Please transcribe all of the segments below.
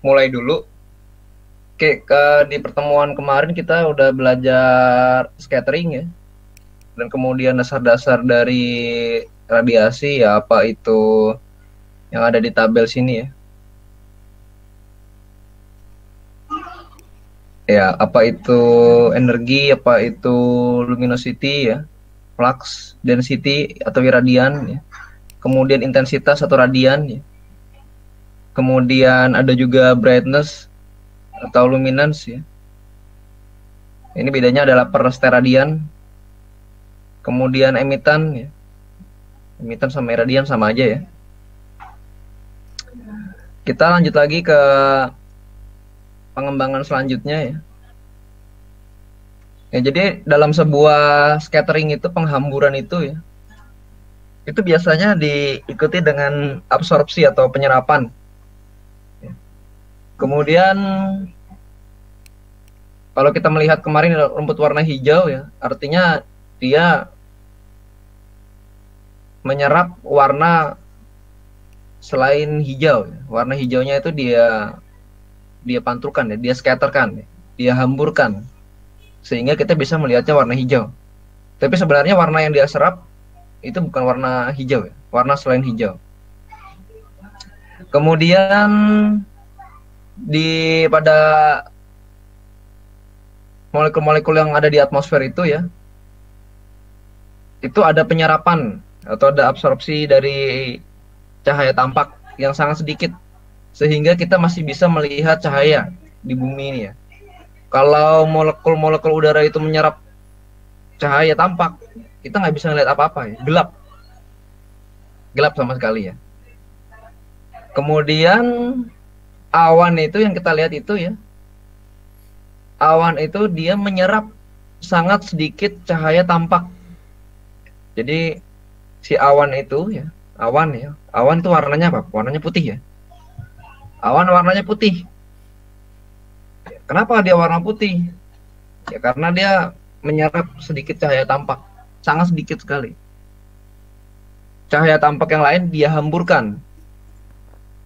mulai dulu. Oke, di pertemuan kemarin kita udah belajar scattering ya, dan kemudian dasar-dasar dari radiasi ya, apa itu yang ada di tabel sini ya. Ya, apa itu energi, apa itu luminosity ya, flux, density atau iradian ya. Kemudian intensitas atau radian ya. Kemudian ada juga brightness atau luminance ya. Ini bedanya adalah per steradian. Kemudian emitan ya. Emitan sama iradian sama aja ya. Kita lanjut lagi ke pengembangan selanjutnya ya. Ya, jadi dalam sebuah scattering itu, penghamburan itu ya, itu biasanya diikuti dengan absorpsi atau penyerapan. Kemudian kalau kita melihat kemarin rumput warna hijau ya, artinya dia menyerap warna selain hijau. Warna hijaunya itu dia pantulkan ya, dia scatterkan ya, dia hamburkan sehingga kita bisa melihatnya warna hijau. Tapi sebenarnya warna yang dia serap itu bukan warna hijau ya, warna selain hijau. Kemudian pada molekul-molekul yang ada di atmosfer itu ya, itu ada penyerapan atau ada absorpsi dari cahaya tampak yang sangat sedikit, sehingga kita masih bisa melihat cahaya di bumi ini ya. Kalau molekul-molekul udara itu menyerap cahaya tampak, kita nggak bisa melihat apa-apa ya, gelap sama sekali ya. Kemudian awan itu yang kita lihat itu ya, awan itu dia menyerap sangat sedikit cahaya tampak. Jadi si awan itu ya, awan itu warnanya apa? Warnanya putih ya. Awan warnanya putih. Kenapa dia warna putih? Ya karena dia menyerap sedikit cahaya tampak, sangat sedikit sekali. Cahaya tampak yang lain dia hamburkan.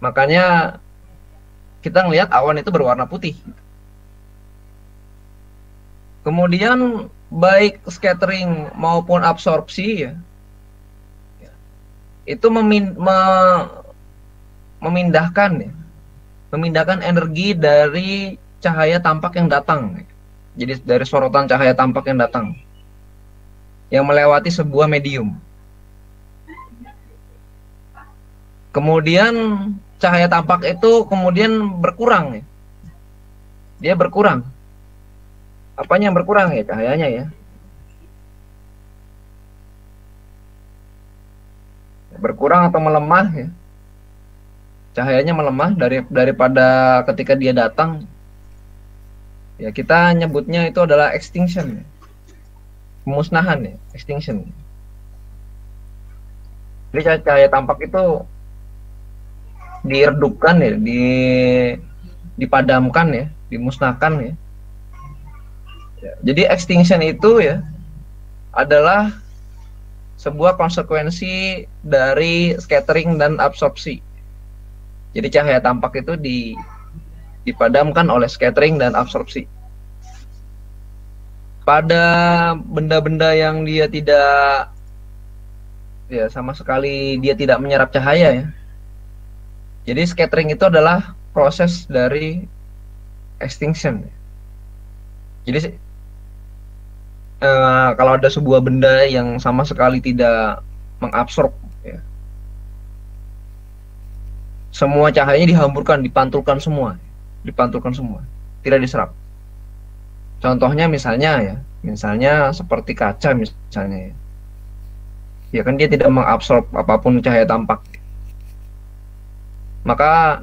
Makanya kita ngelihat awan itu berwarna putih. Kemudian baik scattering maupun absorpsi ya, itu memindahkan energi dari cahaya tampak yang datang. Jadi dari sorotan cahaya tampak yang datang, yang melewati sebuah medium. Kemudian cahaya tampak itu kemudian berkurang ya. Dia berkurang. Apanya yang berkurang ya? Cahayanya ya. Berkurang atau melemah ya. Cahayanya melemah daripada ketika dia datang. Ya, kita nyebutnya itu adalah extinction. Pemusnahan ya, extinction. Jadi cahaya tampak itu diredupkan ya, dipadamkan ya, dimusnahkan ya. Jadi extinction itu ya adalah sebuah konsekuensi dari scattering dan absorpsi. Jadi cahaya tampak itu dipadamkan oleh scattering dan absorpsi. Pada benda-benda yang dia tidak ya sama sekali dia tidak menyerap cahaya ya. Jadi scattering itu adalah proses dari extinction. Jadi kalau ada sebuah benda yang sama sekali tidak mengabsorb ya, semua cahayanya dihamburkan, dipantulkan semua, tidak diserap. Contohnya misalnya seperti kaca misalnya ya. Ya kan dia tidak mengabsorb apapun cahaya tampak. Maka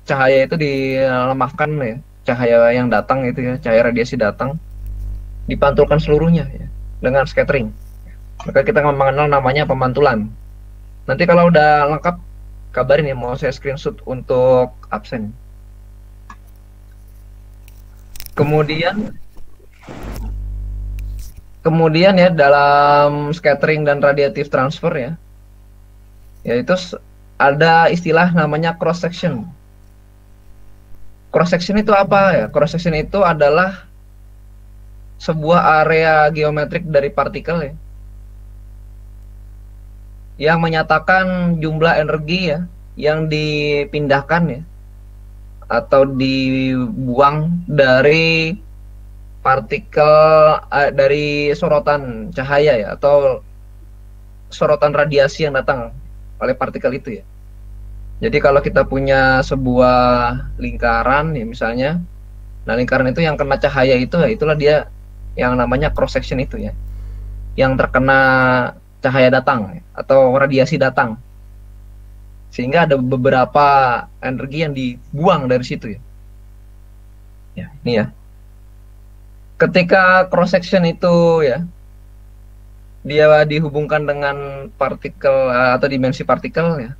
cahaya itu dilemahkan ya, cahaya yang datang itu ya, cahaya radiasi datang dipantulkan seluruhnya ya, dengan scattering. Maka kita mengenal namanya pemantulan. Nanti kalau udah lengkap kabarin ya, mau saya screenshot untuk absen. Kemudian ya dalam scattering dan radiative transfer ya, yaitu ada istilah namanya cross section. cross section itu apa ya? Cross section itu adalah sebuah area geometrik dari partikel ya, yang menyatakan jumlah energi ya yang dipindahkan ya atau dibuang dari partikel dari sorotan cahaya ya, atau sorotan radiasi yang datang oleh partikel itu ya. Jadi kalau kita punya sebuah lingkaran ya misalnya, nah lingkaran itu yang kena cahaya itu ya, itulah dia yang namanya cross section itu ya, yang terkena cahaya datang atau radiasi datang, sehingga ada beberapa energi yang dibuang dari situ ya. Ya, ini ya. Ketika cross section itu ya dia dihubungkan dengan partikel atau dimensi partikel ya,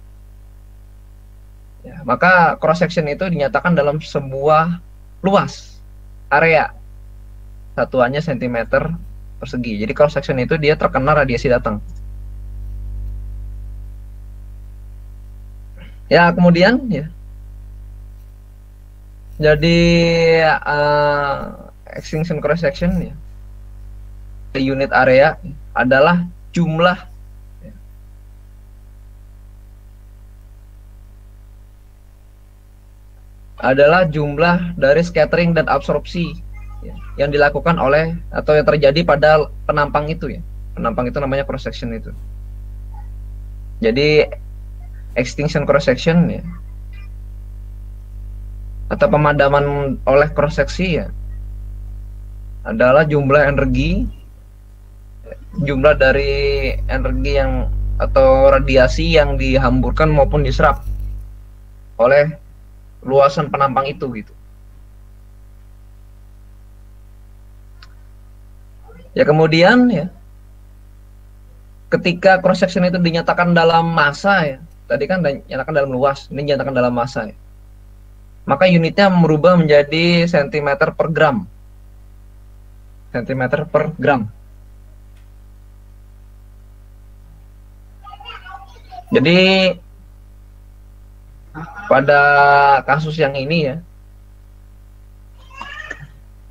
ya maka cross section itu dinyatakan dalam sebuah luas area, satuannya sentimeter persegi. Jadi cross section itu dia terkena radiasi datang. Ya kemudian ya, jadi extinction cross section ya, unit area adalah jumlah ya, adalah jumlah dari scattering dan absorpsi ya, yang dilakukan oleh atau yang terjadi pada penampang itu ya. Penampang itu namanya cross section itu. Jadi extinction cross section ya, atau pemadaman oleh cross seksi ya, adalah jumlah energi, jumlah dari energi yang atau radiasi yang dihamburkan maupun diserap oleh luasan penampang itu gitu. Ya kemudian ya, ketika cross section itu dinyatakan dalam massa ya, tadi kan dinyatakan dalam luas, ini dinyatakan dalam massa ya, maka unitnya merubah menjadi sentimeter per gram. Sentimeter per gram. Jadi pada kasus yang ini ya,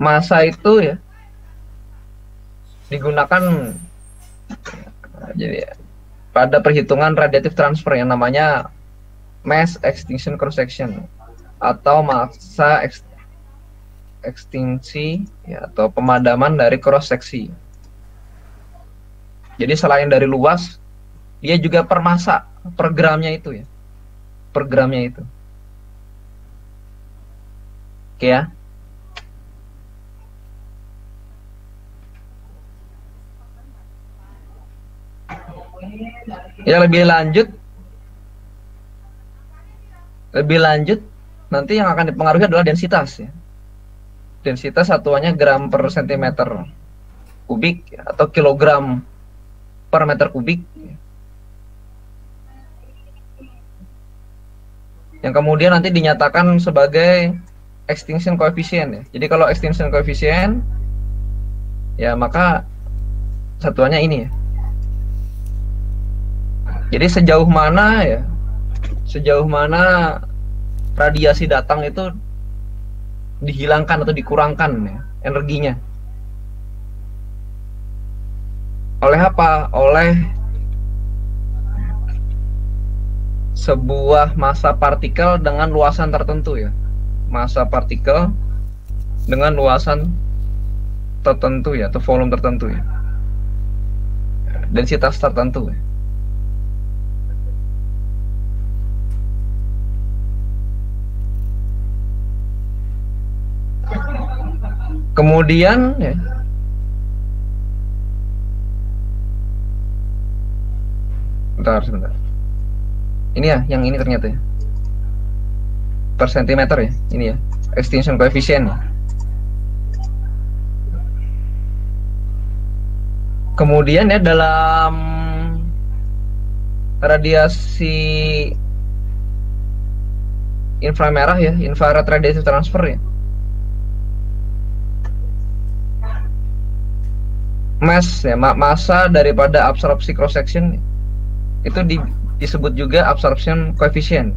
massa itu ya digunakan jadi pada perhitungan radiative transfer yang namanya mass extinction cross section atau massa ekstinsi ya, atau pemadaman dari cross seksi. Jadi selain dari luas, dia juga per massa, per gramnya itu ya, per gramnya itu. Oke ya. Ya lebih lanjut nanti yang akan dipengaruhi adalah densitas ya. Densitas satuannya gram per sentimeter kubik atau kilogram per meter kubik. Yang kemudian nanti dinyatakan sebagai extinction coefficient ya. Jadi kalau extinction coefficient ya maka satuannya ini ya. Jadi sejauh mana ya, sejauh mana radiasi datang itu dihilangkan atau dikurangkan ya, energinya. Oleh apa? Oleh sebuah massa partikel dengan luasan tertentu ya. Massa partikel dengan luasan tertentu ya, atau volume tertentu ya. Densitas tertentu ya. Kemudian ya, sebentar. Ini ya, yang ini ternyata ya, per sentimeter ya, ini ya, extinction coefficient. Kemudian ya dalam radiasi inframerah ya, infrared radiative transfer ya, mass ya, massa daripada absorpsi cross section itu disebut juga absorption coefficient.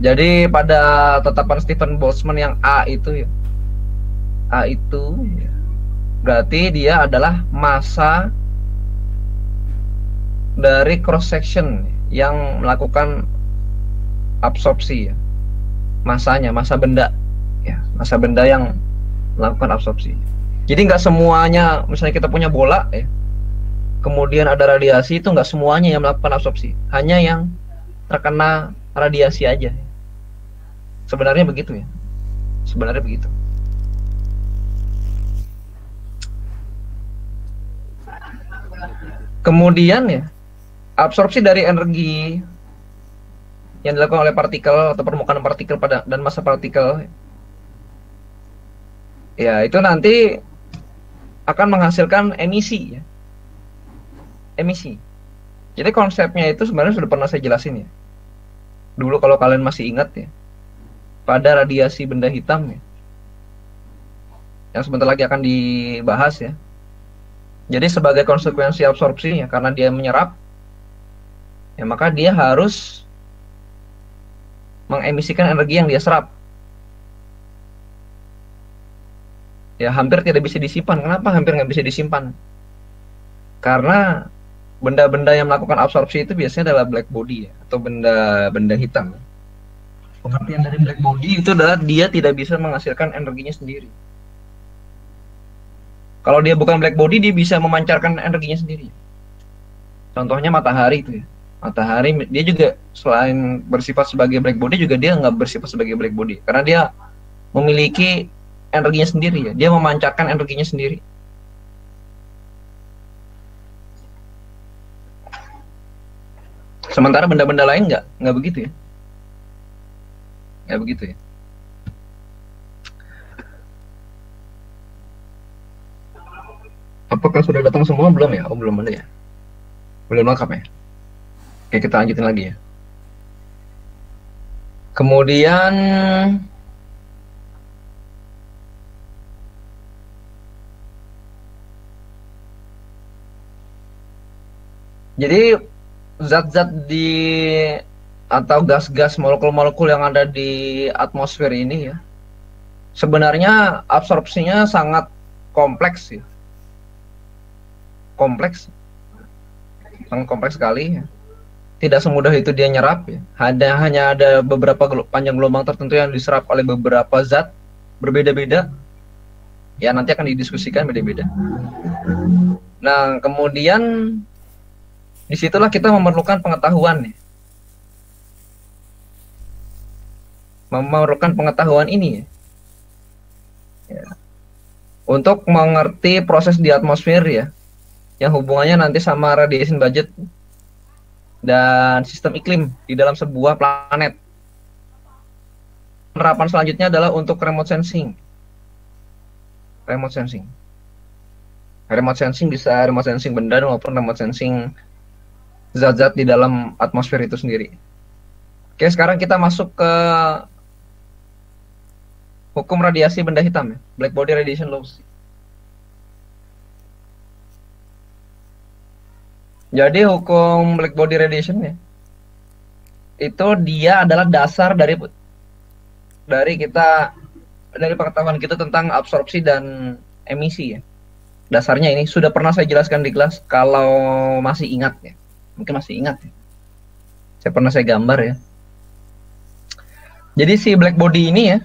Jadi pada tetapan Stephen Boltzmann yang A itu ya, A itu berarti dia adalah massa dari cross section yang melakukan absorpsi ya. Masanya, massa benda ya, massa benda yang melakukan absorpsi. Jadi nggak semuanya, misalnya kita punya bola ya, kemudian ada radiasi, itu nggak semuanya yang melakukan absorpsi, hanya yang terkena radiasi aja. Sebenarnya begitu ya, sebenarnya begitu. Kemudian ya, absorpsi dari energi yang dilakukan oleh partikel atau permukaan partikel dan massa partikel ya, itu nanti akan menghasilkan emisi ya. Emisi. Jadi konsepnya itu sebenarnya sudah pernah saya jelasin ya. Dulu kalau kalian masih ingat ya, pada radiasi benda hitam ya, yang sebentar lagi akan dibahas ya. Jadi sebagai konsekuensi absorpsinya, karena dia menyerap ya, maka dia harus mengemisikan energi yang dia serap. Ya, hampir tidak bisa disimpan. Kenapa hampir nggak bisa disimpan? Karena benda-benda yang melakukan absorpsi itu biasanya adalah black body ya, atau benda-benda hitam. Pengertian dari black body itu adalah dia tidak bisa menghasilkan energinya sendiri. Kalau dia bukan black body, dia bisa memancarkan energinya sendiri. Contohnya matahari itu ya. Matahari dia juga selain bersifat sebagai black body, juga dia nggak bersifat sebagai black body, karena dia memiliki energinya sendiri ya. Dia memancarkan energinya sendiri. Sementara benda-benda lain nggak begitu ya. Nggak begitu ya. Apakah sudah datang semua? Belum ya? Oh, belum ada ya? Belum lengkap ya? Oke, kita lanjutin lagi ya. Kemudian jadi zat-zat atau gas-gas molekul-molekul yang ada di atmosfer ini ya, sebenarnya absorpsinya sangat kompleks ya. Sangat kompleks sekali ya. Tidak semudah itu dia nyerap ya. Hanya ada beberapa panjang gelombang tertentu yang diserap oleh beberapa zat berbeda-beda ya, nanti akan didiskusikan beda-beda. Nah, kemudian disitulah kita memerlukan pengetahuan ya. Memerlukan pengetahuan ini ya, untuk mengerti proses di atmosfer ya, yang hubungannya nanti sama radiation budget dan sistem iklim di dalam sebuah planet. Penerapan selanjutnya adalah untuk remote sensing. Remote sensing bisa remote sensing benda maupun remote sensing zat-zat di dalam atmosfer itu sendiri. Oke, sekarang kita masuk ke hukum radiasi benda hitam ya, black body radiation laws. Jadi hukum black body radiation ya, itu dia adalah dasar dari pengetahuan kita tentang absorpsi dan emisi ya. Dasarnya ini sudah pernah saya jelaskan di kelas, kalau masih ingat ya. Mungkin masih ingat ya. Saya pernah saya gambar ya. Jadi si black body ini ya,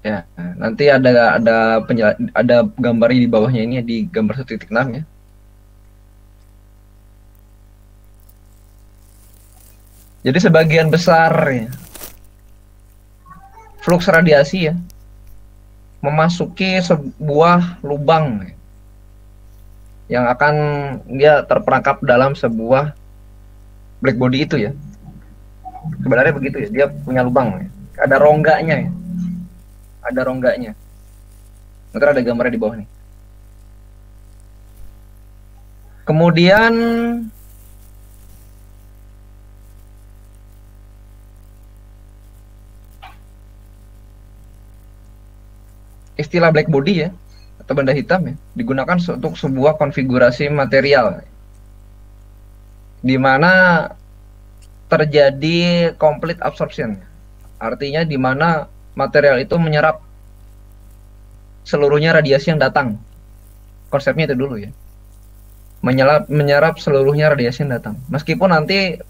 ya, nanti ada gambarnya di bawahnya ini ya, di gambar 1.6 ya. Jadi sebagian besar ya, flux radiasi ya, memasuki sebuah lubang ya, yang akan dia terperangkap dalam sebuah black body itu ya. Sebenarnya begitu ya, dia punya lubang ya. Ada rongganya ya. Ada rongganya. Nanti ada gambarnya di bawah nih. Kemudian istilah black body ya, atau benda hitam ya, digunakan untuk sebuah konfigurasi material di mana terjadi complete absorption. Artinya di mana material itu menyerap seluruhnya radiasi yang datang. Konsepnya itu dulu ya. Menyerap seluruhnya radiasi yang datang. Meskipun nanti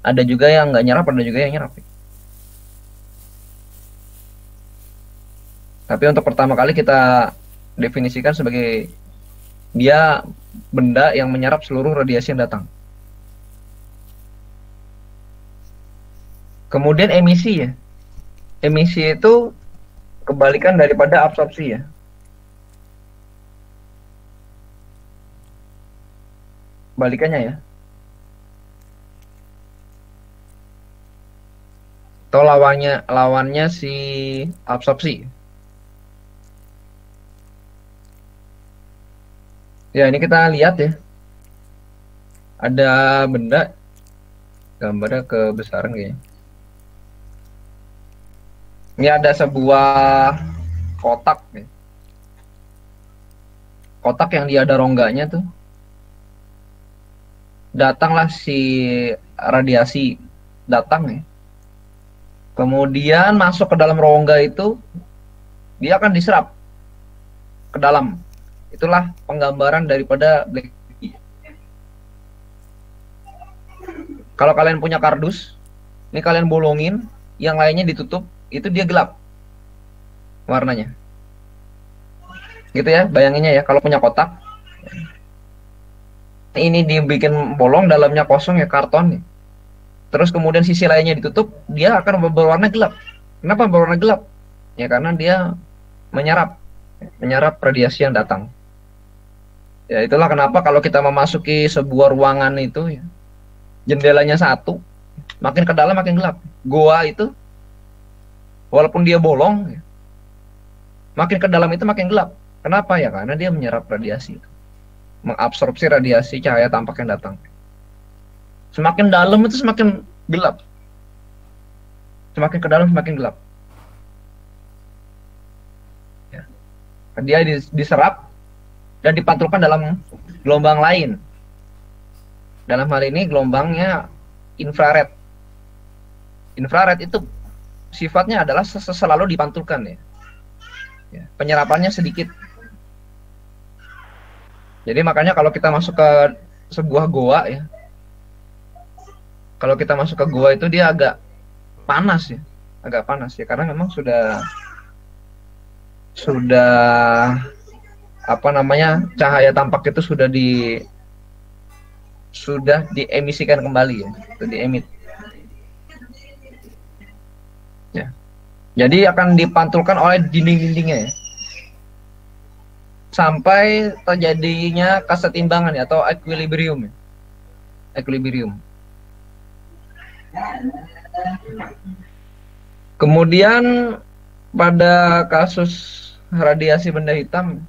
ada juga yang nggak nyerap, ada juga yang nyerap. Tapi untuk pertama kali kita definisikan sebagai dia benda yang menyerap seluruh radiasi yang datang. Kemudian emisi ya. Emisi itu kebalikan daripada absorpsi ya. Balikannya ya. Atau lawannya si absorpsi. Ya, ini kita lihat ya. Ada benda, gambarnya kebesaran kayaknya. Ini ada sebuah kotak ya. Kotak yang dia ada rongganya tuh. Datanglah si radiasi, datang ya. Kemudian masuk ke dalam rongga itu, dia akan diserap ke dalam. Itulah penggambaran daripada black body. Kalau kalian punya kardus, ini kalian bolongin, yang lainnya ditutup, itu dia gelap warnanya. Gitu ya, bayanginnya ya, kalau punya kotak. Ini dibikin bolong, dalamnya kosong ya, karton ya. Terus kemudian sisi lainnya ditutup, dia akan berwarna gelap. Kenapa berwarna gelap? Ya karena dia menyerap radiasi yang datang. Ya itulah kenapa kalau kita memasuki sebuah ruangan itu ya, jendelanya satu, makin ke dalam makin gelap. Goa itu walaupun dia bolong ya, makin ke dalam itu makin gelap. Kenapa ya? Karena dia menyerap radiasi, mengabsorpsi radiasi cahaya tampak yang datang. Semakin dalam itu semakin gelap. Semakin ke dalam semakin gelap. Ya. Dia diserap dan dipantulkan dalam gelombang lain. Dalam hal ini gelombangnya infrared. Infrared itu sifatnya adalah selalu dipantulkan ya. Ya, penyerapannya sedikit. Jadi makanya kalau kita masuk ke sebuah goa ya, kalau kita masuk ke gua itu dia agak panas ya, karena memang sudah apa namanya, cahaya tampak itu sudah diemisikan kembali ya, itu diemit. Ya. Jadi akan dipantulkan oleh dinding-dindingnya ya, sampai terjadinya kesetimbangan ya, atau equilibrium ya. Equilibrium. Kemudian pada kasus radiasi benda hitam,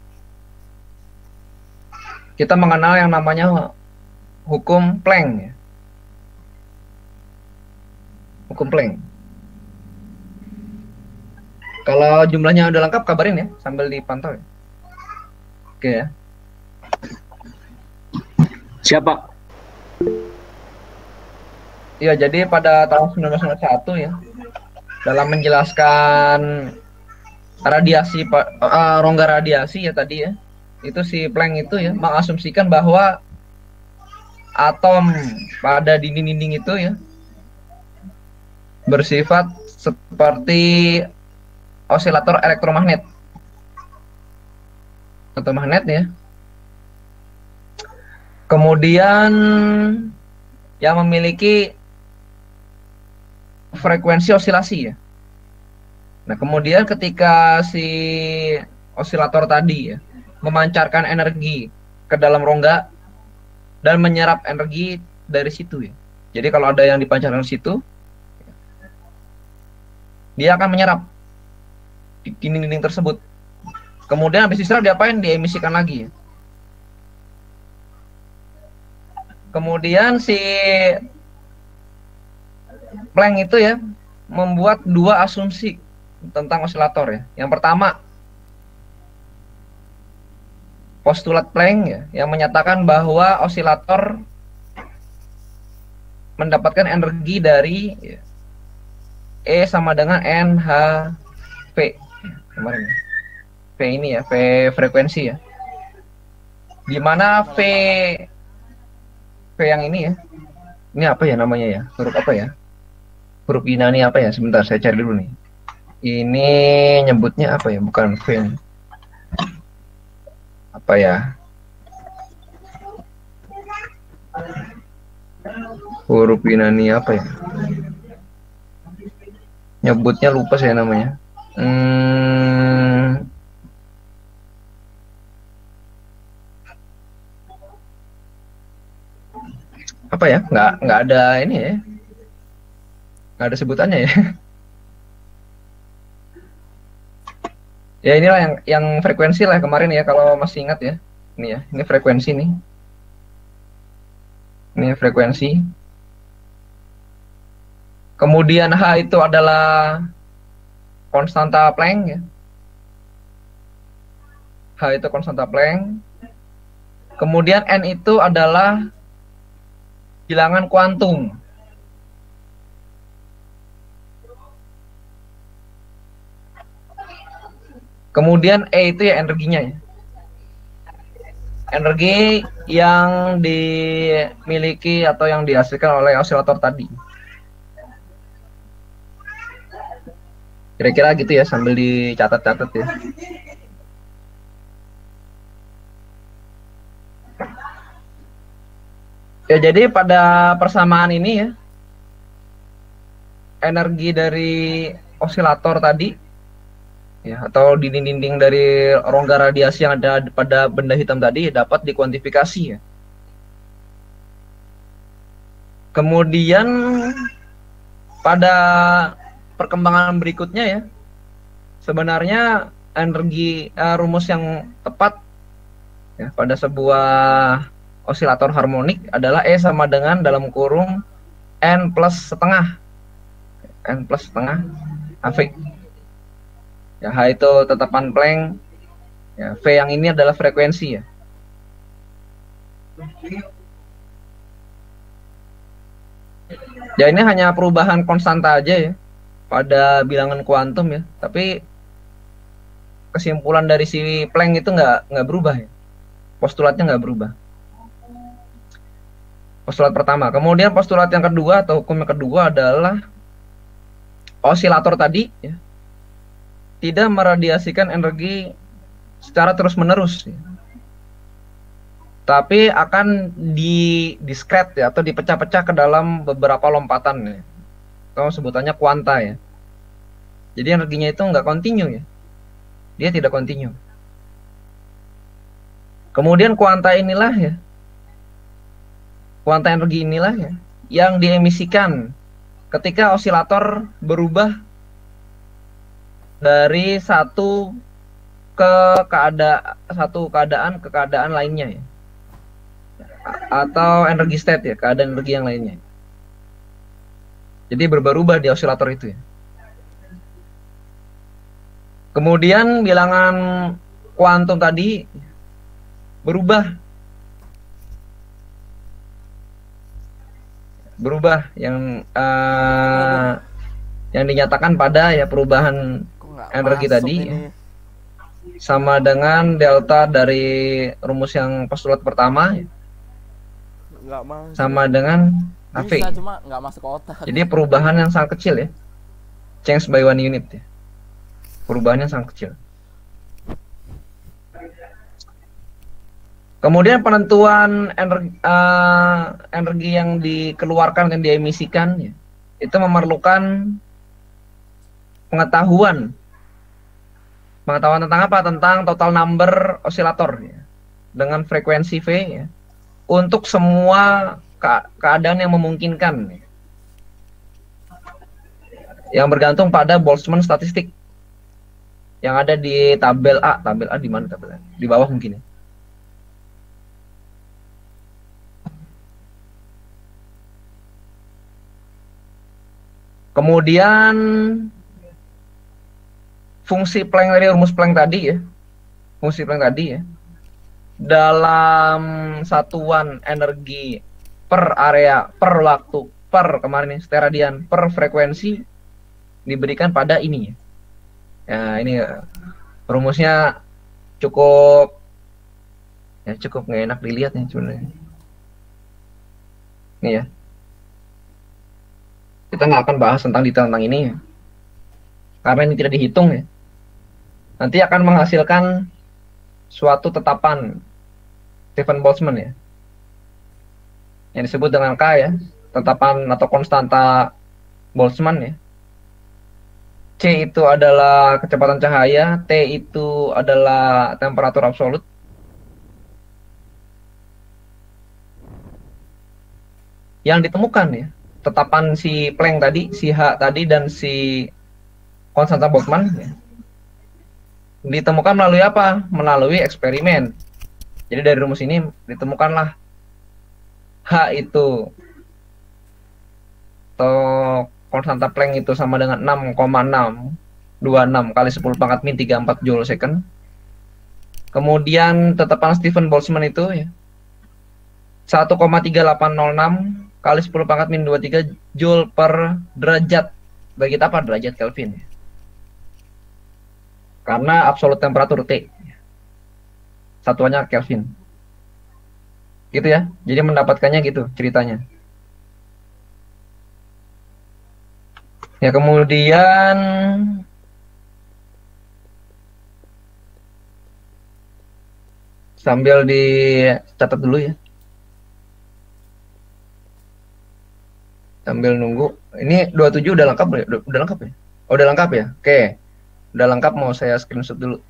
kita mengenal yang namanya hukum Planck ya. Hukum Planck. Kalau jumlahnya udah lengkap kabarin ya, sambil dipantau ya. Oke ya. Siapa? Ya, jadi pada tahun 1991 ya, dalam menjelaskan radiasi, rongga radiasi ya tadi ya, itu si Planck itu ya mengasumsikan bahwa atom pada dinding-dinding itu ya bersifat seperti osilator elektromagnet. Elektromagnet ya. Kemudian yang memiliki frekuensi osilasi ya. Nah, kemudian ketika si osilator tadi ya memancarkan energi ke dalam rongga dan menyerap energi dari situ ya. Jadi kalau ada yang dipancarkan ke situ, dia akan menyerap di dinding-dinding tersebut. Kemudian habis diserap diapain? Diemisikan lagi ya. Kemudian si Planck itu ya membuat dua asumsi tentang osilator ya. Yang pertama, postulat Planck ya, yang menyatakan bahwa osilator mendapatkan energi dari E sama dengan NHV kemarin. V ini ya, V frekuensi ya. Di mana V yang ini ya. Ini apa ya namanya ya? Huruf apa ya? Huruf Yunani apa ya? Sebentar saya cari dulu nih. Ini nyebutnya apa ya? Bukan V. Apa ya? Huruf Yunani apa ya? Nyebutnya lupa saya namanya. Apa ya? Nggak ada ini ya? Nggak ada sebutannya ya? Ya inilah yang frekuensi lah kemarin ya, kalau masih ingat ya. Ini ya, ini frekuensi nih. Ini frekuensi. Kemudian H itu adalah konstanta Planck ya. H itu konstanta Planck. Kemudian N itu adalah bilangan kuantum. Kemudian E itu ya energinya ya. Energi yang dimiliki atau yang dihasilkan oleh osilator tadi. Kira-kira gitu ya, sambil dicatat-catat ya. Ya, jadi pada persamaan ini ya, energi dari osilator tadi ya, atau dinding-dinding dari rongga radiasi yang ada pada benda hitam tadi dapat dikuantifikasi ya. Kemudian pada perkembangan berikutnya ya, sebenarnya energi rumus yang tepat ya, pada sebuah osilator harmonik adalah E sama dengan dalam kurung N plus setengah Hv. Ya, H itu tetapan Planck. Ya, V yang ini adalah frekuensi ya. Ya, ini hanya perubahan konstanta aja ya pada bilangan kuantum ya. Tapi kesimpulan dari si Planck itu nggak berubah ya. Postulatnya nggak berubah. Postulat pertama. Kemudian postulat yang kedua atau hukum yang kedua adalah osilator tadi ya, tidak meradiasikan energi secara terus-menerus ya, tapi akan diskret ya, atau dipecah-pecah ke dalam beberapa lompatan ya, atau sebutannya kuanta ya. Jadi energinya itu nggak kontinu ya, dia tidak kontinu. Kemudian kuanta inilah ya, kuanta energi inilah ya, yang diemisikan ketika osilator berubah dari satu keadaan ke keadaan lainnya ya, atau energi state ya, keadaan energi yang lainnya. Jadi berubah-ubah di osilator itu ya. Kemudian bilangan kuantum tadi berubah yang dinyatakan pada ya perubahan energi tadi ya, sama dengan delta dari rumus yang postulat pertama ya, sama dengan Hv. Cuma nggak masuk otak. Jadi perubahan yang sangat kecil ya, change by 1 unit ya, perubahannya sangat kecil. Kemudian penentuan energi yang dikeluarkan dan diemisikan ya, itu memerlukan pengetahuan tentang apa? Tentang total number osilator ya, dengan frekuensi V ya, untuk semua keadaan yang memungkinkan ya, yang bergantung pada Boltzmann statistik yang ada di tabel A. Tabel A di mana tabel A? Di bawah mungkin ya. Kemudian fungsi Planck dari rumus Planck tadi ya, fungsi Planck tadi ya, dalam satuan energi per area per waktu per kemarin nih, steradian per frekuensi diberikan pada ini. Ya, ini rumusnya cukup nggak enak dilihat nih sebenarnya. Ini ya. Kita nggak akan bahas tentang detail tentang ini ya. Karena ini tidak dihitung ya. Nanti akan menghasilkan suatu tetapan Stephen Boltzmann ya. Yang disebut dengan K ya. Tetapan atau konstanta Boltzmann ya. C itu adalah kecepatan cahaya, T itu adalah temperatur absolut. Yang ditemukan ya, tetapan si Planck tadi, si H tadi, dan si konstanta Boltzmann ya, ditemukan melalui apa? Melalui eksperimen. Jadi dari rumus ini ditemukanlah H itu atau konstanta Planck itu sama dengan 6,626 kali 10 pangkat min 34 Joule second. Kemudian tetapan Stephen Boltzmann itu ya 1,3806 kali 10 pangkat min 23 Joule per derajat. Bagi kita apa? Derajat Kelvin. Karena absolut temperatur T. Satuannya Kelvin. Gitu ya. Jadi mendapatkannya gitu ceritanya. Ya kemudian sambil dicatat dulu ya. Sambil nunggu. Ini 27 udah lengkap ya? Udah lengkap ya? Oh, udah lengkap ya? Oke. Udah lengkap, mau saya screenshot dulu.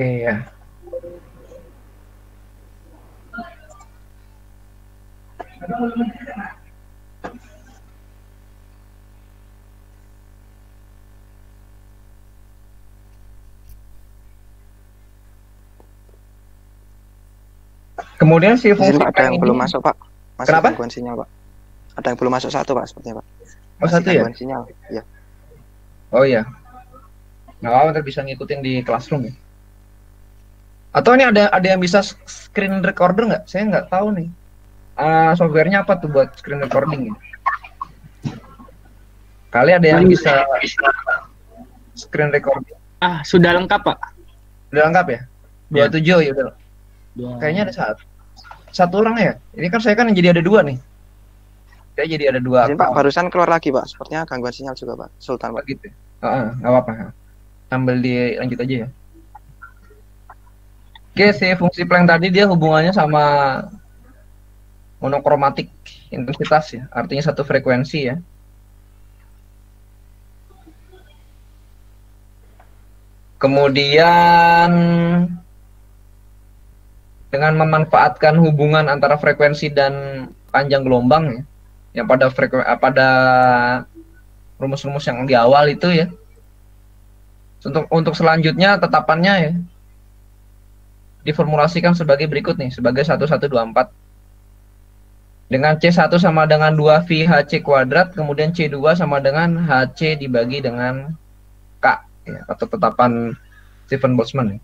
Oke ya. Kemudian si fungsi Pak, ada yang belum masuk Pak. Masih Kenapa? gangguan sinyal Pak. Ada yang belum masuk satu Pak sepertinya Pak. Oh, Masih satu ya? gangguan sinyal. Ya. Oh iya. Nggak apa-apa, ntar bisa ngikutin di classroom ya. Atau ini ada yang bisa screen recorder nggak? Saya nggak tahu nih. Softwarenya apa tuh buat screen recording ya? Kali ada yang bisa screen recording. Sudah lengkap Pak. Udah lengkap ya? 27 ya udah. Kayaknya ada satu orang ya. Ini kan saya kan jadi ada dua nih. Saya jadi ada dua. Izin Pak, barusan keluar lagi Pak. Sepertinya gangguan sinyal juga Pak. Sultan Pak. Gitu. Nggak apa-apa. Sambil dilanjut aja ya. Oke, si fungsi Planck tadi dia hubungannya sama monokromatik intensitas ya. Artinya satu frekuensi ya. Kemudian dengan memanfaatkan hubungan antara frekuensi dan panjang gelombang ya, yang pada rumus-rumus yang di awal itu ya. Untuk selanjutnya tetapannya ya diformulasikan sebagai berikut nih, sebagai 1124 dengan C1 sama dengan 2V HC kuadrat, kemudian C2 sama dengan HC dibagi dengan K ya, atau tetapan Stephen Boltzmann ya.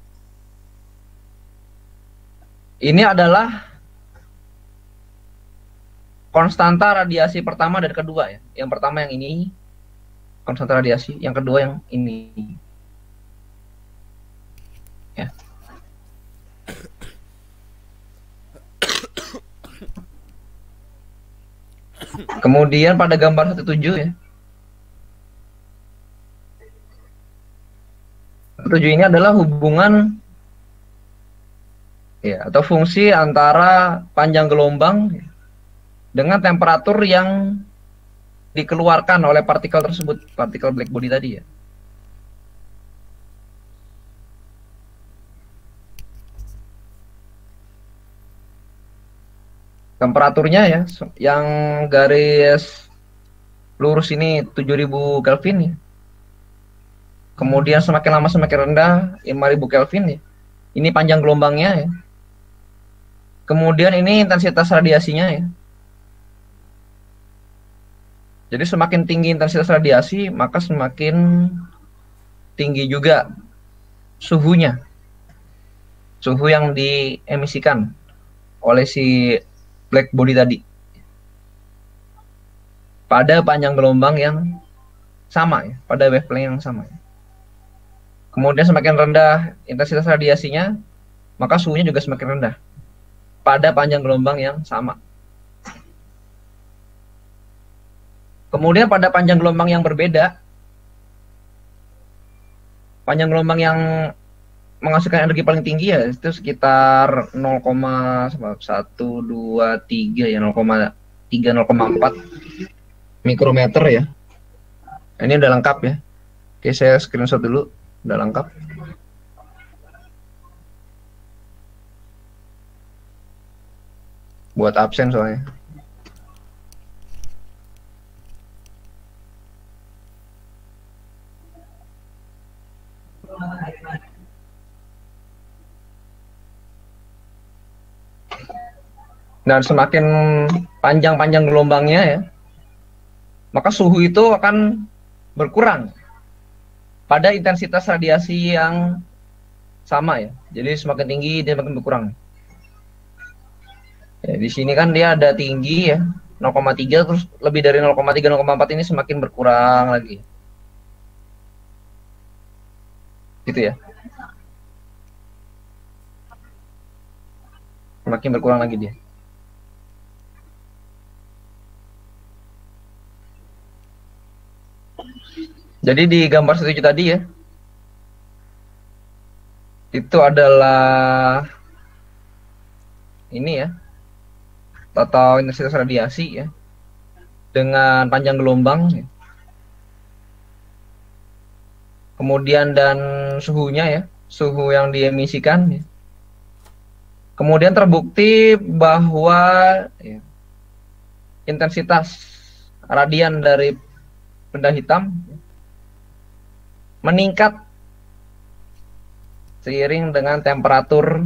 Ini adalah konstanta radiasi pertama dan kedua ya. Yang pertama yang ini konstanta radiasi, yang kedua yang ini. Ya. Kemudian pada gambar 17 ya. 17 ini adalah hubungan ya, atau fungsi antara panjang gelombang dengan temperatur yang dikeluarkan oleh partikel tersebut, partikel black body tadi ya. Temperaturnya ya, yang garis lurus ini 7000 Kelvin ya. Kemudian semakin lama semakin rendah 5000 Kelvin ya. Ini panjang gelombangnya ya. Kemudian ini intensitas radiasinya ya. Jadi semakin tinggi intensitas radiasi, maka semakin tinggi juga suhunya. Suhu yang diemisikan oleh si black body tadi. Pada panjang gelombang yang sama ya, pada wavelength yang sama ya. Kemudian semakin rendah intensitas radiasinya, maka suhunya juga semakin rendah pada panjang gelombang yang sama. Kemudian pada panjang gelombang yang berbeda, panjang gelombang yang menghasilkan energi paling tinggi ya itu sekitar 0,123 ya, 0,3 0,4 mikrometer ya. Ini udah lengkap ya. Oke, saya screenshot dulu, udah lengkap. Buat absen soalnya. Dan semakin panjang-panjang gelombangnya ya, maka suhu itu akan berkurang pada intensitas radiasi yang sama ya. Jadi semakin tinggi dia semakin berkurang. Ya, di sini kan dia ada tinggi ya 0,3, terus lebih dari 0,3 0,4 ini semakin berkurang lagi. Gitu ya. Semakin berkurang lagi dia. Jadi di gambar 1 tadi ya, itu adalah ini ya, total intensitas radiasi ya, dengan panjang gelombang ya. Kemudian dan suhunya ya, suhu yang diemisikan ya. Kemudian terbukti bahwa ya, intensitas radian dari benda hitam meningkat seiring dengan temperatur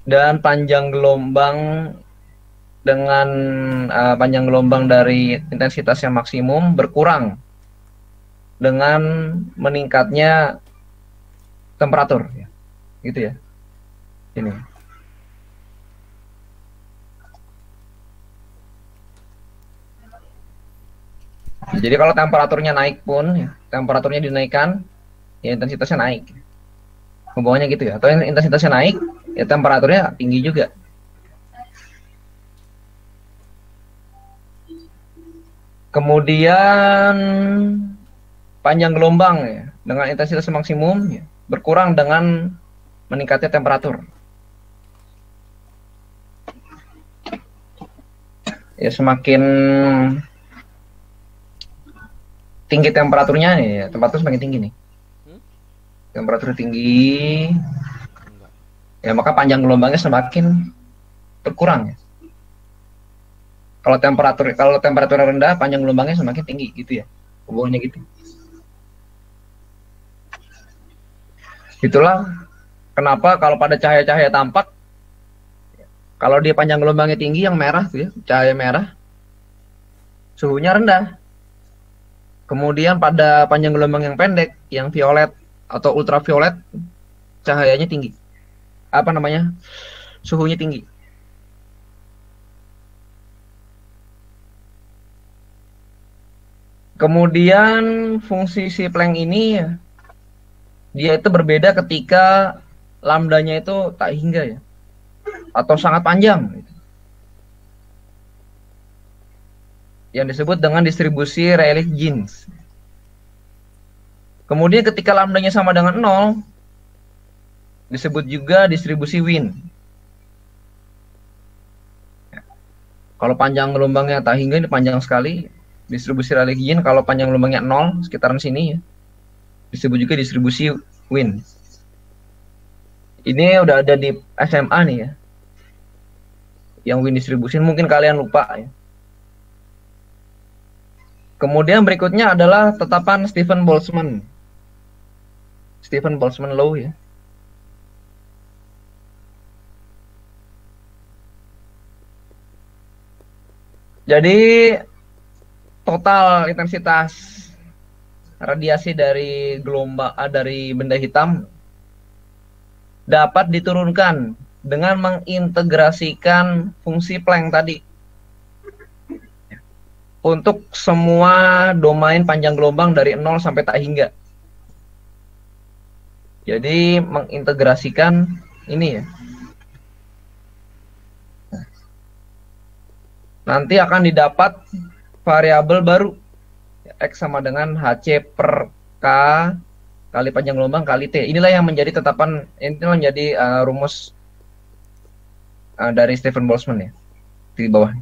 dan panjang gelombang dengan panjang gelombang dari intensitas yang maksimum berkurang dengan meningkatnya temperatur ya. Gitu ya. Ini. Jadi kalau temperaturnya naik pun, ya, temperaturnya dinaikkan, ya intensitasnya naik. Hubungannya gitu ya. Atau intensitasnya naik, ya temperaturnya tinggi juga. Kemudian panjang gelombang ya, dengan intensitas maksimum ya, berkurang dengan meningkatnya temperatur. Ya semakin tinggi temperaturnya ya, temperatur semakin tinggi nih. Temperatur tinggi, ya maka panjang gelombangnya semakin berkurang. Ya. Kalau temperatur rendah, panjang gelombangnya semakin tinggi gitu ya, hubungannya gitu. Itulah kenapa kalau pada cahaya-cahaya tampak, kalau dia panjang gelombangnya tinggi, yang merah tuh ya, cahaya merah, suhunya rendah. Kemudian pada panjang gelombang yang pendek, yang violet atau ultraviolet, cahayanya tinggi. Apa namanya? Suhunya tinggi. Kemudian fungsi si Planck ini ya, dia itu berbeda ketika lambdanya itu tak hingga ya, atau sangat panjang. Yang disebut dengan distribusi Rayleigh-Jeans. Kemudian ketika lambdanya sama dengan 0, disebut juga distribusi Wien. Kalau panjang gelombangnya tak hingga, ini panjang sekali, distribusi Rayleigh-Jeans. Kalau panjang gelombangnya 0, sekitaran sini ya, disebut juga distribusi Wien. Ini udah ada di SMA nih ya. yang wind distribution, mungkin kalian lupa ya. Kemudian berikutnya adalah tetapan Stephen Boltzmann. Stephen Boltzmann Law ya. Jadi total intensitas radiasi dari dari benda hitam dapat diturunkan dengan mengintegrasikan fungsi Planck tadi untuk semua domain panjang gelombang dari 0 sampai tak hingga. Jadi mengintegrasikan ini ya. Nanti akan didapat variabel baru. X sama dengan HC per K kali panjang gelombang kali T. Inilah yang menjadi tetapan, inilah menjadi rumus dari Stephen Boltzmann ya. Di bawah.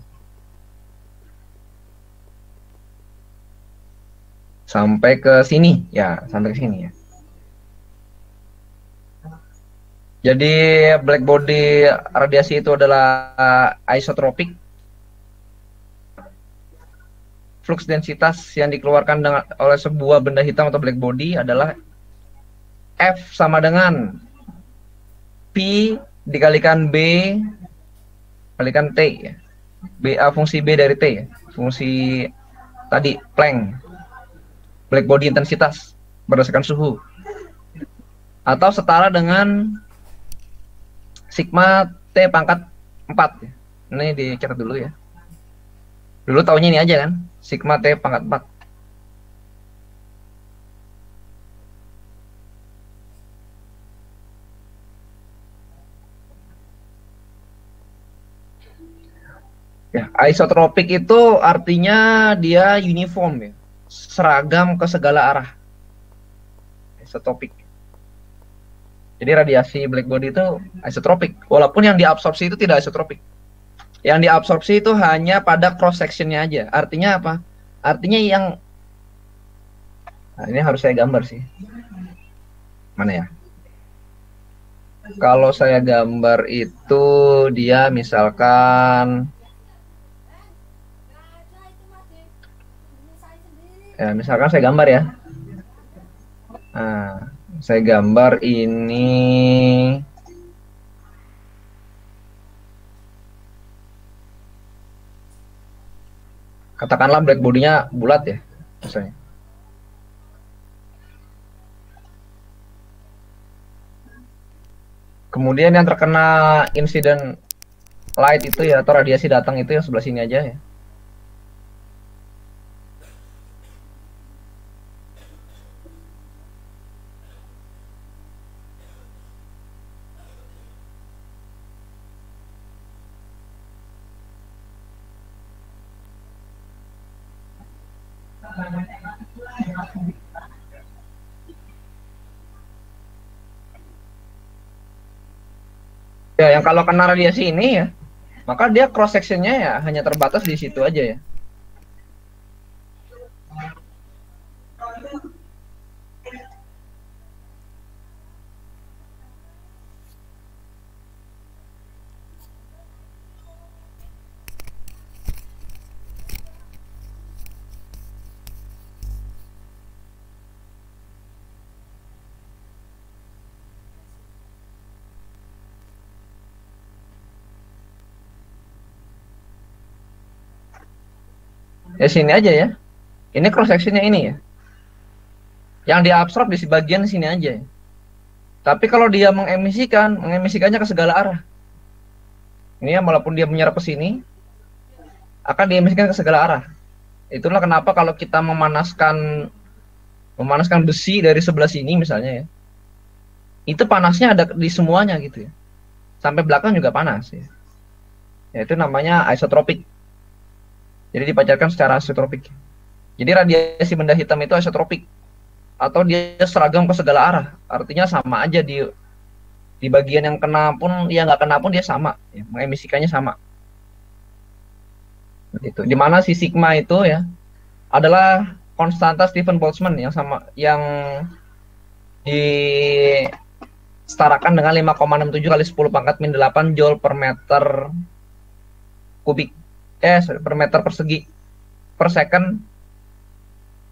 Sampai ke sini ya, sampai ke sini ya. Jadi black body radiasi itu adalah isotropik. Flux densitas yang dikeluarkan oleh sebuah benda hitam atau black body adalah F sama dengan P dikalikan B kalikan T ya. Fungsi B dari T ya. Fungsi tadi Planck. Black body intensitas berdasarkan suhu. Atau setara dengan sigma T pangkat 4 ya. Ini dicatat dulu ya. Dulu taunya ini aja kan, sigma T pangkat 4. Ya, isotropik itu artinya dia uniform ya, seragam ke segala arah. Isotropik. Jadi radiasi black body itu isotropik, walaupun yang diabsorpsi itu tidak isotropik. Yang diabsorpsi itu hanya pada cross sectionnya aja. Artinya apa? Artinya yang, nah ini harus saya gambar sih. Mana ya? Kalau saya gambar itu dia misalkan, ya misalkan saya gambar ya. Nah, saya gambar ini. Katakanlah black body-nya bulat ya, misalnya. Kemudian yang terkena insiden light itu ya, atau radiasi datang itu yang sebelah sini aja ya. Ya, yang kalau kena radiasi ini ya, maka dia cross sectionnya ya hanya terbatas di situ aja ya. Ya sini aja ya. Ini cross sectionnya ini ya. Yang diabsorb di bagian sini aja ya. Tapi kalau dia mengemisikannya ke segala arah. Ini ya, walaupun dia menyerap ke sini, akan diemisikan ke segala arah. Itulah kenapa kalau kita memanaskan besi dari sebelah sini misalnya ya, itu panasnya ada di semuanya gitu ya. Sampai belakang juga panas ya. Ya itu namanya isotropik. Jadi dipancarkan secara isotropik. Jadi radiasi benda hitam itu isotropik, atau dia seragam ke segala arah. Artinya sama aja di bagian yang kena pun, ya nggak kena pun dia sama, ya, mengemisikannya sama. Itu. Dimana si sigma itu ya adalah konstanta Stephen Boltzmann yang sama, yang disetarakan dengan 5,67 kali 10⁻⁸ Joule per meter kubik, per meter persegi per second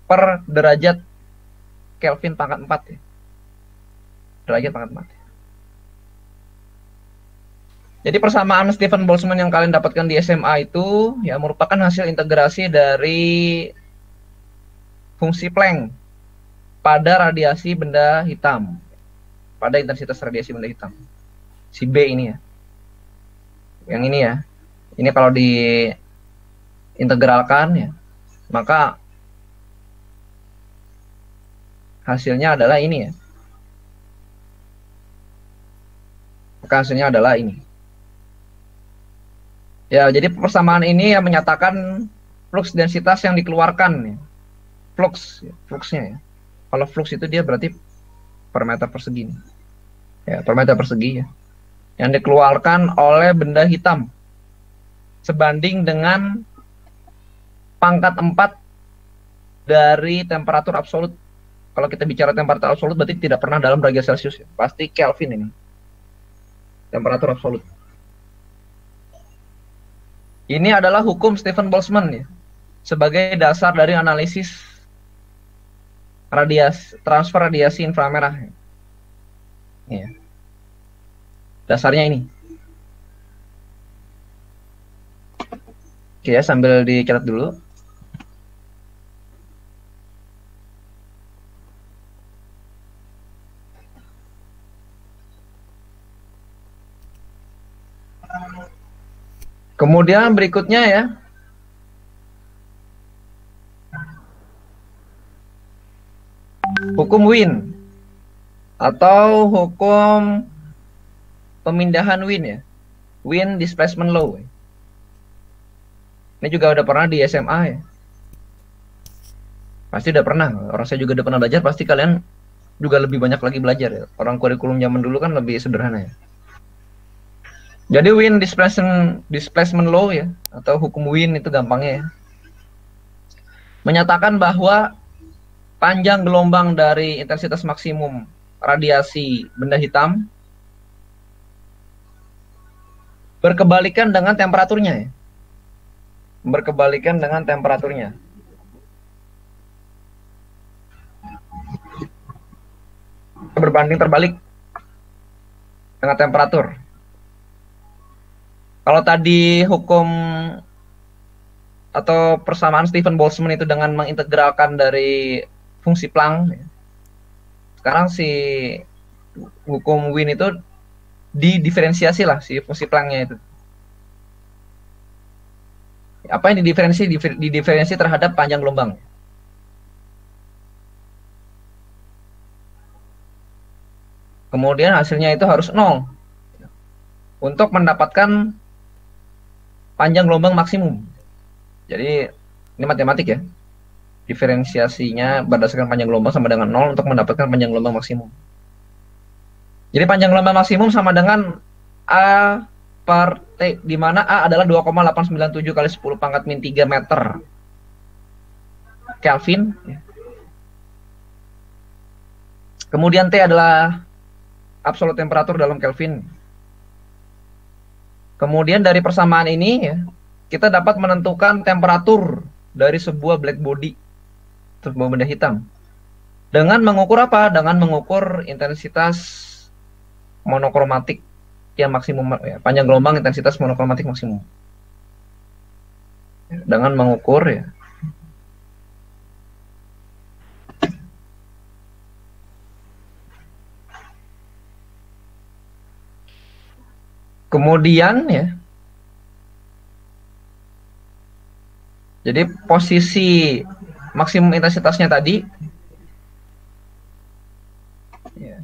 per derajat Kelvin pangkat 4 ya. Derajat pangkat 4. Jadi persamaan Stephen Boltzmann yang kalian dapatkan di SMA itu ya merupakan hasil integrasi dari fungsi Planck pada radiasi benda hitam. Pada intensitas radiasi benda hitam. Si B ini ya. Yang ini ya. Ini kalau diintegralkan ya, maka hasilnya adalah ini ya. Maka hasilnya adalah ini. Ya, jadi persamaan ini yang menyatakan flux densitas yang dikeluarkan ya. Fluxnya ya. Kalau flux itu dia berarti per meter persegi nih. Ya, per meter persegi ya. Yang dikeluarkan oleh benda hitam sebanding dengan pangkat 4 dari temperatur absolut. Kalau kita bicara temperatur absolut berarti tidak pernah dalam derajat Celcius ya. Pasti Kelvin ini. Temperatur absolut. Ini adalah hukum Stephen Boltzmann ya, sebagai dasar dari analisis transfer radiasi inframerah. Ya. Dasarnya ini. Oke ya, sambil dicatat dulu. Kemudian berikutnya ya, hukum Wien atau hukum pemindahan Wien ya, Wien displacement law. Ini juga udah pernah di SMA ya, pasti udah pernah. Orang saya juga udah pernah belajar, pasti kalian juga lebih banyak lagi belajar ya. Orang kurikulum zaman dulu kan lebih sederhana ya. Jadi Wien displacement law ya, atau hukum Wien itu gampangnya ya, menyatakan bahwa panjang gelombang dari intensitas maksimum radiasi benda hitam berkebalikan dengan temperaturnya ya. Berkebalikan dengan temperaturnya. Berbanding terbalik dengan temperatur. Kalau tadi hukum atau persamaan Stephen Boltzmann itu dengan mengintegralkan dari fungsi Planck, sekarang si hukum Wien itu didiferensiasi lah si fungsi Planck-nya itu. Apa yang didiferensi terhadap panjang gelombang. Kemudian hasilnya itu harus 0 untuk mendapatkan panjang gelombang maksimum. Jadi ini matematik ya. Diferensiasinya berdasarkan panjang gelombang sama dengan 0 untuk mendapatkan panjang gelombang maksimum. Jadi panjang gelombang maksimum sama dengan A per T, di mana A adalah 2,897 kali 10 pangkat min 3 meter Kelvin. Kemudian T adalah absolut temperatur dalam Kelvin. Kemudian dari persamaan ini ya, kita dapat menentukan temperatur dari sebuah black body, sebuah benda hitam. Dengan mengukur apa? Dengan mengukur intensitas monokromatik yang maksimum ya, panjang gelombang intensitas monokromatik maksimum. Dengan mengukur ya. Kemudian ya, jadi posisi maksimum intensitasnya tadi ya,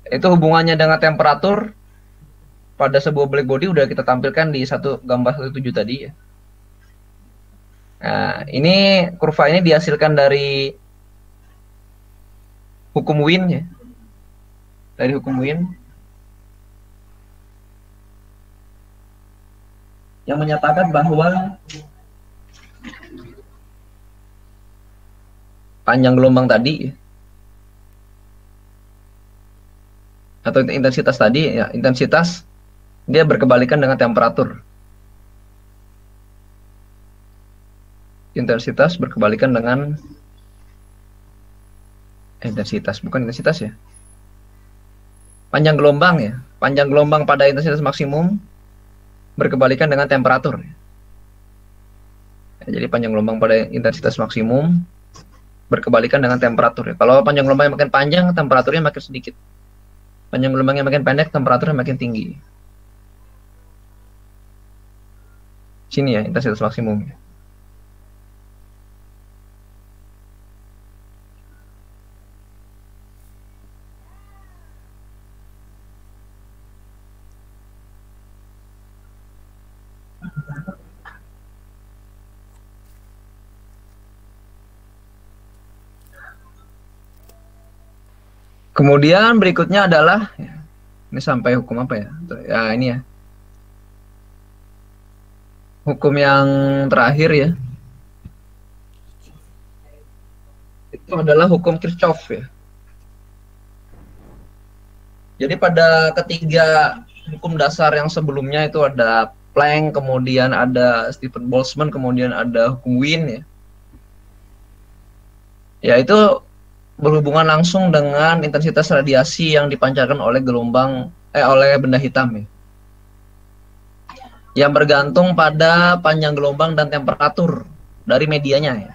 itu hubungannya dengan temperatur pada sebuah black body udah kita tampilkan di gambar 17 tadi ya. Nah, ini kurva ini dihasilkan dari hukum Wien ya. Dari hukum Wien yang menyatakan bahwa panjang gelombang tadi atau intensitas tadi ya, intensitas dia berkebalikan dengan temperatur. intensitas berkebalikan dengan intensitas, bukan intensitas ya. Panjang gelombang ya. Panjang gelombang pada intensitas maksimum berkebalikan dengan temperatur. Ya, jadi panjang gelombang pada intensitas maksimum berkebalikan dengan temperatur. Ya. Kalau panjang gelombangnya makin panjang, temperaturnya makin sedikit. Panjang gelombangnya makin pendek, temperaturnya makin tinggi. Sini ya, intensitas maksimum. Kemudian berikutnya adalah, ini sampai hukum apa ya? Ya ini ya. Hukum yang terakhir ya. Itu adalah hukum Kirchhoff ya. Jadi pada ketiga hukum dasar yang sebelumnya itu ada Planck, kemudian ada Stephen Boltzmann, kemudian ada hukum Wien ya. Ya itu berhubungan langsung dengan intensitas radiasi yang dipancarkan oleh oleh benda hitam ya. Yang bergantung pada panjang gelombang dan temperatur dari medianya ya.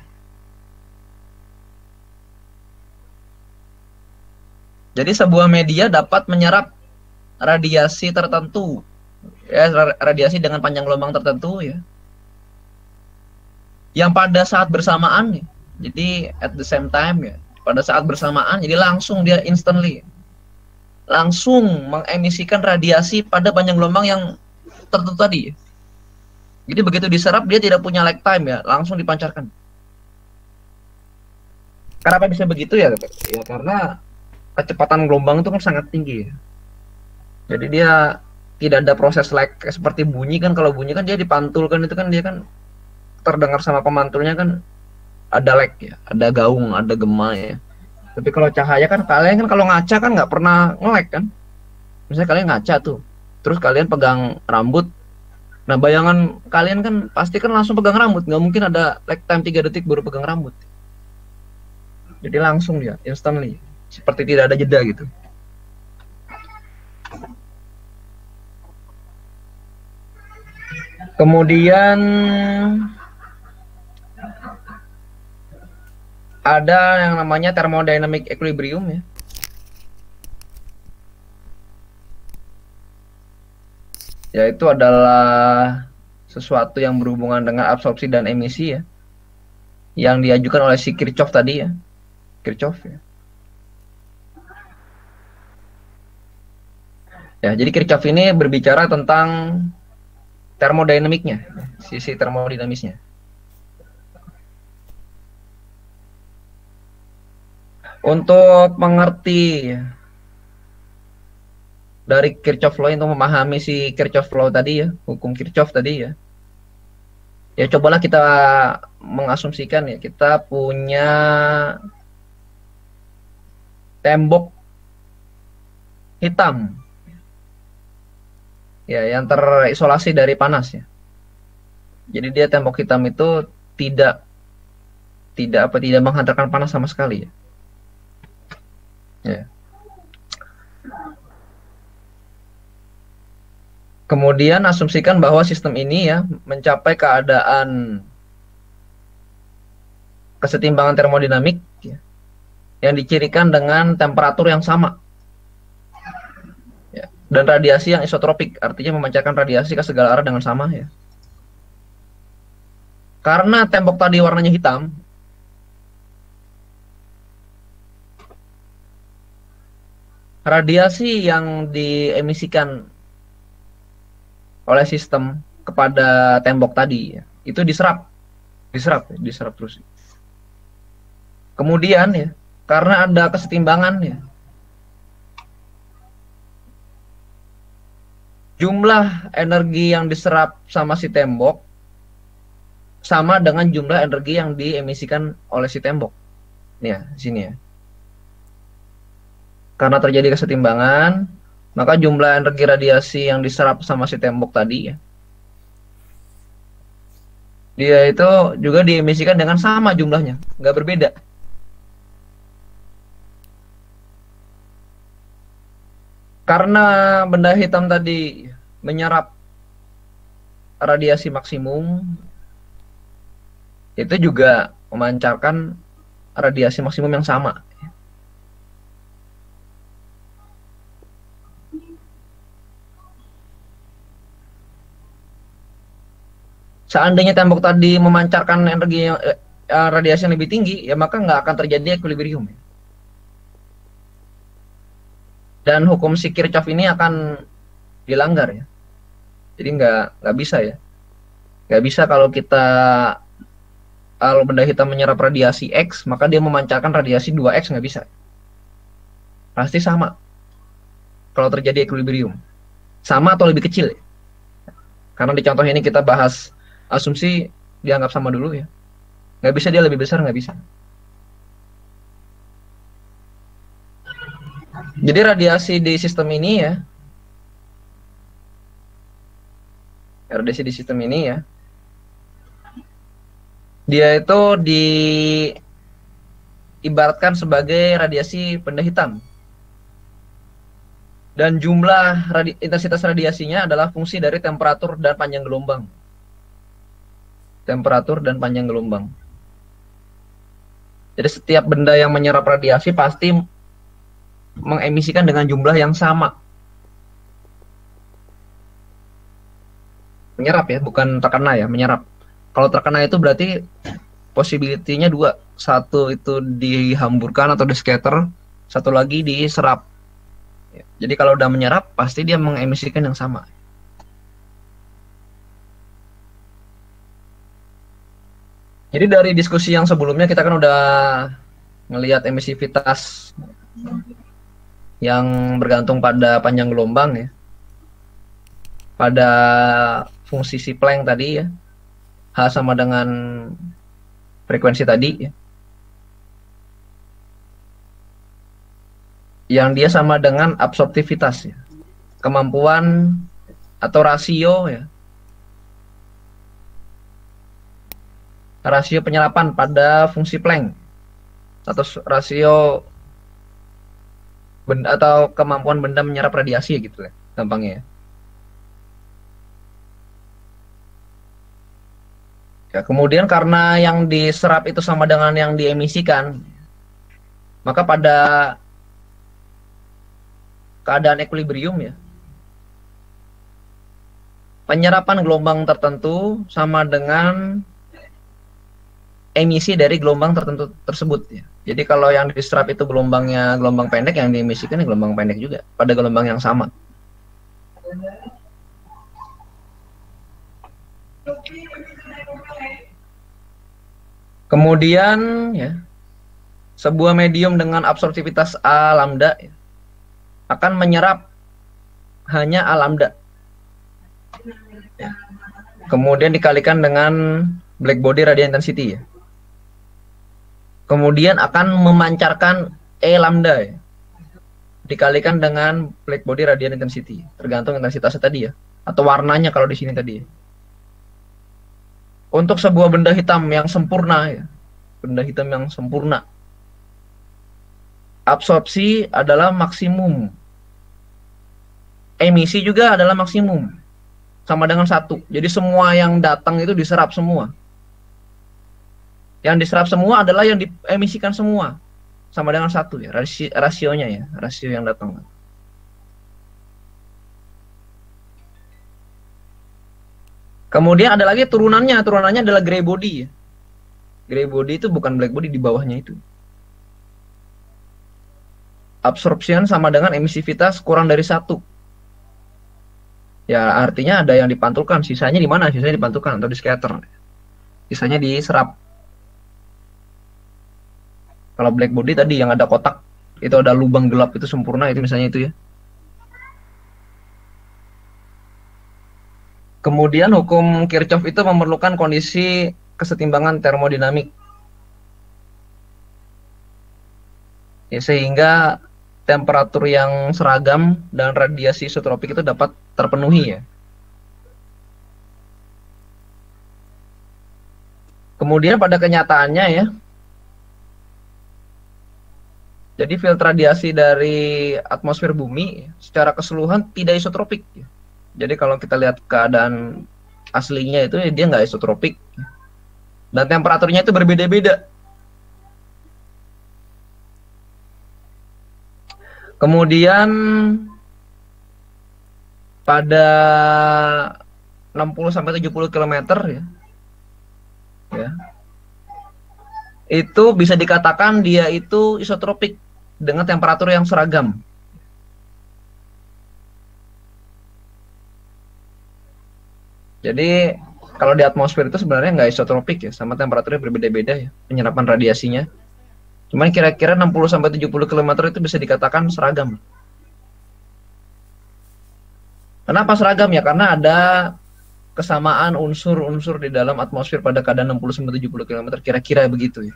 Jadi sebuah media dapat menyerap radiasi tertentu ya, radiasi dengan panjang gelombang tertentu ya. Yang pada saat bersamaan ya. Jadi at the same time ya. Pada saat bersamaan, jadi langsung dia instantly langsung mengemisikan radiasi pada panjang gelombang yang tertentu tadi. Jadi begitu diserap dia tidak punya lag time ya, langsung dipancarkan. Kenapa bisa begitu ya? Ya karena kecepatan gelombang itu kan sangat tinggi ya. Jadi dia tidak ada proses lag seperti bunyi kan. Kalau bunyi kan dia dipantulkan, itu kan dia kan terdengar sama pemantulnya kan ada lag ya, ada gaung, ada gema ya. Tapi kalau cahaya kan, kalian kan kalau ngaca kan nggak pernah nge-lag kan. Misalnya kalian ngaca tuh, terus kalian pegang rambut. Nah bayangan kalian kan pasti kan langsung pegang rambut, nggak mungkin ada lag time 3 detik baru pegang rambut. Jadi langsung dia, instantly, seperti tidak ada jeda gitu. Kemudian ada yang namanya thermodynamic equilibrium ya. Yaitu adalah sesuatu yang berhubungan dengan absorpsi dan emisi ya. Yang diajukan oleh si Kirchhoff tadi ya. Kirchhoff ya. Ya, jadi Kirchhoff ini berbicara tentang termodinamiknya, sisi termodinamisnya. Untuk mengerti dari Kirchhoff Law, untuk memahami si Kirchhoff Law tadi ya, hukum Kirchhoff tadi ya. Ya cobalah kita mengasumsikan ya, kita punya tembok hitam. Ya, yang terisolasi dari panas ya. Jadi dia tembok hitam itu tidak menghantarkan panas sama sekali ya. Ya. Kemudian asumsikan bahwa sistem ini ya mencapai keadaan kesetimbangan termodinamik ya, yang dicirikan dengan temperatur yang sama ya, dan radiasi yang isotropik, artinya memancarkan radiasi ke segala arah dengan sama ya. Karena tembok tadi warnanya hitam, radiasi yang diemisikan oleh sistem kepada tembok tadi ya, itu diserap terus. Kemudian ya, karena ada kesetimbangan ya, jumlah energi yang diserap sama si tembok sama dengan jumlah energi yang diemisikan oleh si tembok. Nih ya, sini ya. Karena terjadi kesetimbangan, maka jumlah energi radiasi yang diserap sama si tembok tadi ya, Dia itu juga diemisikan dengan sama jumlahnya, nggak berbeda. Karena benda hitam tadi menyerap radiasi maksimum, itu juga memancarkan radiasi maksimum yang sama. Seandainya tembok tadi memancarkan energi radiasi yang lebih tinggi, ya maka nggak akan terjadi equilibrium. Dan hukum si Kirchhoff ini akan dilanggar ya. Jadi nggak bisa ya. Nggak bisa kalau benda hitam menyerap radiasi X, maka dia memancarkan radiasi 2X, nggak bisa. Pasti sama. Kalau terjadi equilibrium. Sama atau lebih kecil. Karena di contoh ini kita bahas asumsi dianggap sama dulu ya. Nggak bisa dia lebih besar, nggak bisa. Jadi radiasi di sistem ini ya, radiasi di sistem ini ya, dia itu diibaratkan sebagai radiasi benda hitam. Dan jumlah intensitas radiasinya adalah fungsi dari temperatur dan panjang gelombang. Temperatur dan panjang gelombang. Jadi setiap benda yang menyerap radiasi pasti mengemisikan dengan jumlah yang sama. Menyerap ya, bukan terkena ya, menyerap. Kalau terkena itu berarti possibility-nya dua. Satu itu dihamburkan atau di-scatter, satu lagi diserap. Jadi kalau udah menyerap, pasti dia mengemisikan yang sama. Jadi dari diskusi yang sebelumnya kita kan udah ngelihat emisivitas yang bergantung pada panjang gelombang ya. Pada fungsi si Planck tadi ya. H sama dengan frekuensi tadi ya. Yang dia sama dengan absorptivitas ya. Kemampuan atau rasio ya. Rasio penyerapan pada fungsi Planck atau rasio benda atau kemampuan benda menyerap radiasi gitu ya, gampangnya ya. Ya, kemudian karena yang diserap itu sama dengan yang diemisikan, maka pada keadaan equilibrium ya, penyerapan gelombang tertentu sama dengan emisi dari gelombang tertentu tersebut ya. Jadi kalau yang diserap itu gelombangnya gelombang pendek, yang diemisikan gelombang pendek juga pada gelombang yang sama. Kemudian ya, sebuah medium dengan absorptivitas A lambda ya, akan menyerap hanya A lambda. Ya. Kemudian dikalikan dengan blackbody radiant intensity ya. Kemudian akan memancarkan E lambda ya. Dikalikan dengan blackbody radiant intensity, tergantung intensitasnya tadi ya, atau warnanya kalau di sini tadi ya. Untuk sebuah benda hitam yang sempurna ya, benda hitam yang sempurna, absorpsi adalah maksimum, emisi juga adalah maksimum, sama dengan 1. Jadi semua yang datang itu diserap semua. Yang diserap semua adalah yang diemisikan semua, sama dengan 1 ya, rasionya ya, rasio yang datang. Kemudian ada lagi turunannya adalah gray body ya. Gray body itu bukan black body, di bawahnya itu. Absorption sama dengan emisivitas kurang dari 1. Ya artinya ada yang dipantulkan, sisanya di mana? Sisanya dipantulkan atau di scatter. Sisanya diserap. Kalau black body tadi yang ada kotak, itu ada lubang gelap itu sempurna, itu misalnya itu ya. Kemudian hukum Kirchhoff itu memerlukan kondisi kesetimbangan termodinamik. Ya, sehingga temperatur yang seragam dan radiasi isotropik itu dapat terpenuhi ya. Kemudian pada kenyataannya ya, jadi field radiasi dari atmosfer bumi secara keseluruhan tidak isotropik. Jadi kalau kita lihat keadaan aslinya itu dia nggak isotropik. Dan temperaturnya itu berbeda-beda. Kemudian pada 60-70 km ya, itu bisa dikatakan dia itu isotropik dengan temperatur yang seragam. Jadi kalau di atmosfer itu sebenarnya nggak isotropik ya, sama temperaturnya berbeda-beda ya penyerapan radiasinya. Cuman kira-kira 60-70 km itu bisa dikatakan seragam. Kenapa seragam ya? Karena ada kesamaan unsur-unsur di dalam atmosfer pada keadaan 60-70 km, kira-kira begitu ya.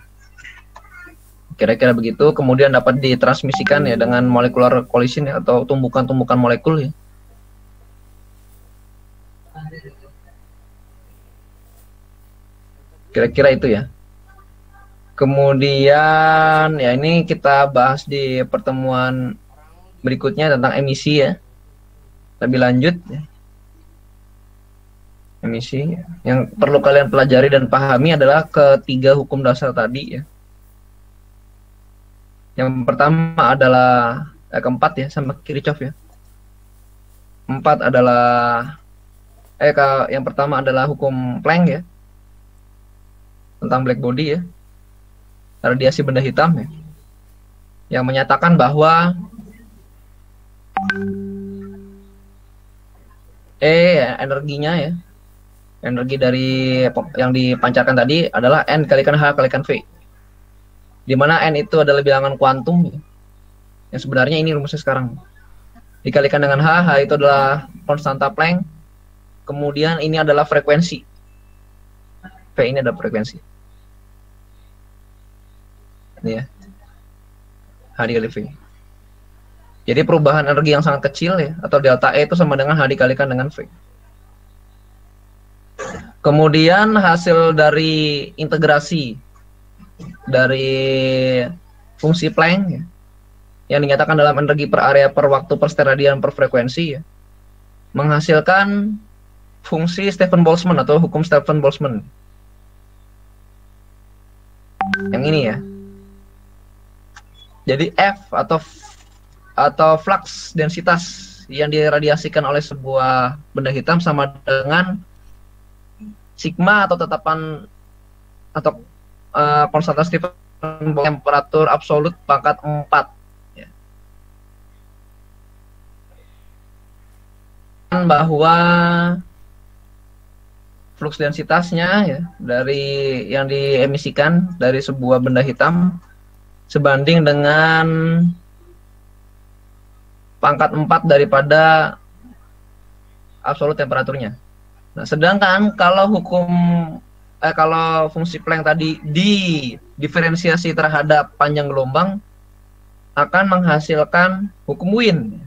Kira-kira begitu, kemudian dapat ditransmisikan ya dengan molecular collision ya, atau tumbukan-tumbukan molekul ya. Kira-kira itu ya. Kemudian ya ini kita bahas di pertemuan berikutnya tentang emisi ya. Lebih lanjut ya. Emisi yang perlu kalian pelajari dan pahami adalah ketiga hukum dasar tadi ya. Yang pertama adalah keempat ya, sama Kirchhoff ya. Yang pertama adalah hukum Planck ya, tentang black body ya, radiasi benda hitam ya, yang menyatakan bahwa energinya ya, energi dari yang dipancarkan tadi adalah N kalikan H kalikan V, di mana N itu adalah bilangan kuantum ya, yang sebenarnya ini rumusnya sekarang dikalikan dengan H itu adalah konstanta Planck, kemudian ini adalah frekuensi, V ini adalah frekuensi ini ya, H dikali V. Jadi perubahan energi yang sangat kecil ya, atau delta E itu sama dengan H dikalikan dengan V. Kemudian hasil dari integrasi dari fungsi Planck ya, yang dinyatakan dalam energi per area per waktu per steradian per frekuensi ya, menghasilkan fungsi Stefan Boltzmann atau hukum Stefan Boltzmann. Yang ini ya. Jadi F atau flux densitas yang diradiasikan oleh sebuah benda hitam sama dengan sigma atau tetapan atau konstanta Stefan Boltzmann temperatur absolut pangkat 4 ya. Bahwa flux densitasnya ya dari yang diemisikan dari sebuah benda hitam sebanding dengan pangkat 4 daripada absolut temperaturnya. Nah, sedangkan kalau kalau fungsi Planck tadi didiferensiasi terhadap panjang gelombang akan menghasilkan hukum Wien.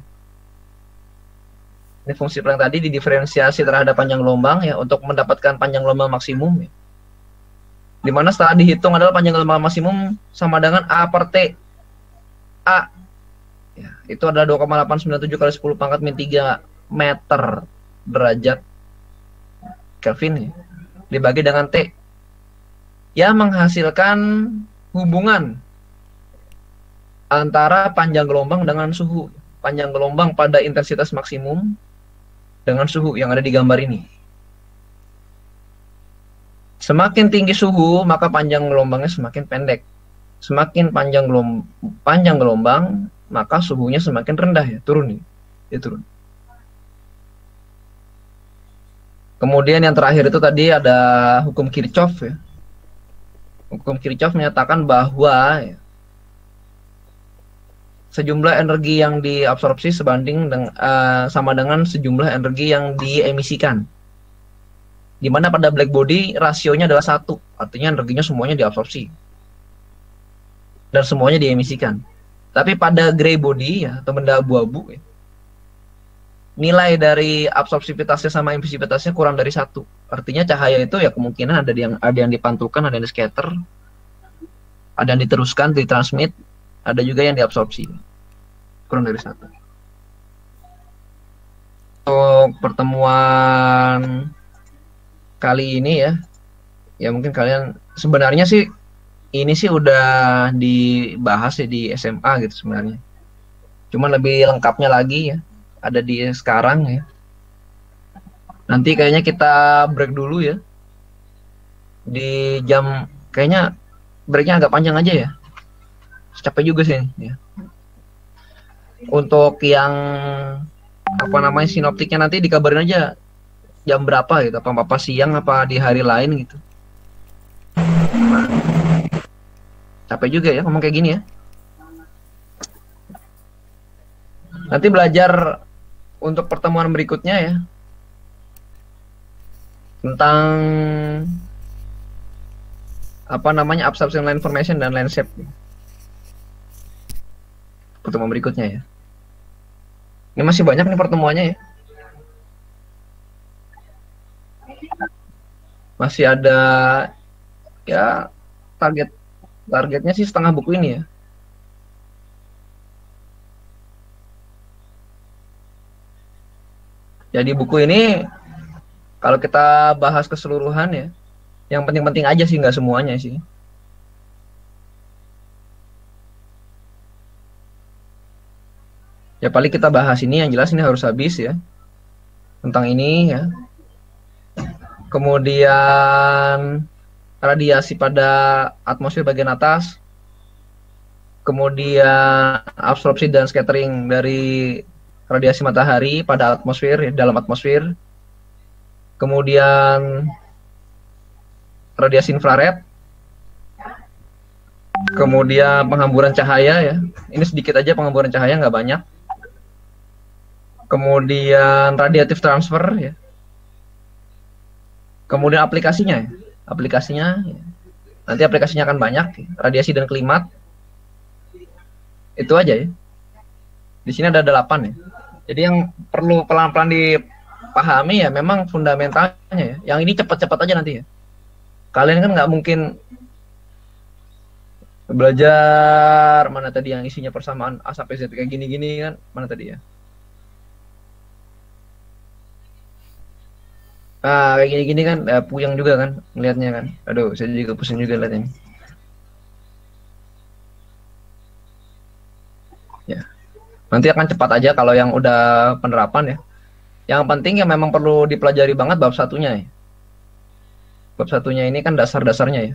Ini fungsi Planck tadi didiferensiasi terhadap panjang gelombang ya untuk mendapatkan panjang gelombang maksimum ya. Dimana setelah dihitung adalah panjang gelombang maksimum sama dengan A per T. A ya, itu adalah 2,897 kali 10 pangkat min 3 meter derajat Kelvin ya, dibagi dengan T yang menghasilkan hubungan antara panjang gelombang dengan suhu. Panjang gelombang pada intensitas maksimum dengan suhu yang ada di gambar ini. Semakin tinggi suhu, maka panjang gelombangnya semakin pendek. Semakin panjang gelombang, maka suhunya semakin rendah ya, turun nih. Dia turun. Kemudian yang terakhir itu tadi ada hukum Kirchhoff ya. Hukum Kirchhoff menyatakan bahwa ya, sejumlah energi yang diabsorpsi sebanding sama dengan sejumlah energi yang diemisikan. Di mana pada black body rasionya adalah 1, artinya energinya semuanya diabsorpsi dan semuanya diemisikan. Tapi pada gray body ya, atau benda abu-abu ya, nilai dari absorpsivitasnya sama emisivitasnya kurang dari 1. Artinya cahaya itu ya kemungkinan ada yang dipantulkan, ada yang di scatter, ada yang diteruskan, ditransmit, ada juga yang diabsorpsi. Kurang dari satu. Untuk pertemuan kali ini ya mungkin kalian sebenarnya sih ini sih udah dibahas ya di SMA gitu sebenarnya. Cuman lebih lengkapnya lagi ya ada di sekarang ya. Nanti kayaknya kita break dulu ya. Di jam kayaknya breaknya agak panjang aja ya. Capek juga sih ya. Untuk yang apa namanya sinoptiknya nanti dikabarin aja jam berapa gitu, apa siang apa di hari lain gitu. Capek juga ya ngomong kayak gini ya. Nanti belajar untuk pertemuan berikutnya ya tentang apa namanya absorption line formation dan line shape. Pertemuan berikutnya ya. Ini masih banyak nih pertemuannya ya. Masih ada ya targetnya sih setengah buku ini ya. Jadi buku ini kalau kita bahas keseluruhan ya, yang penting-penting aja sih, nggak semuanya sih. Ya paling kita bahas ini yang jelas ini harus habis ya. Tentang ini ya. Kemudian radiasi pada atmosfer bagian atas. Kemudian absorpsi dan scattering dari radiasi matahari pada atmosfer, dalam atmosfer. Kemudian radiasi infrared. Kemudian penghamburan cahaya ya. Ini sedikit aja penghamburan cahaya, nggak banyak. Kemudian radiative transfer ya. Kemudian aplikasinya ya. Aplikasinya ya. Nanti aplikasinya akan banyak ya. Radiasi dan klimat. Itu aja ya. Di sini ada 8 ya. Jadi yang perlu pelan-pelan dipahami ya memang fundamentalnya ya. Yang ini cepat-cepat aja nanti ya. Kalian kan nggak mungkin belajar mana tadi yang isinya persamaan A sampai Z kayak gini-gini kan, mana tadi ya. Nah, kayak gini-gini kan puyeng juga kan ngelihatnya kan. Aduh, saya juga pusing juga lihat ini. Ya. Nanti akan cepat aja kalau yang udah penerapan ya. Yang penting ya memang perlu dipelajari banget bab satunya ya. Bab satunya ini kan dasar-dasarnya ya.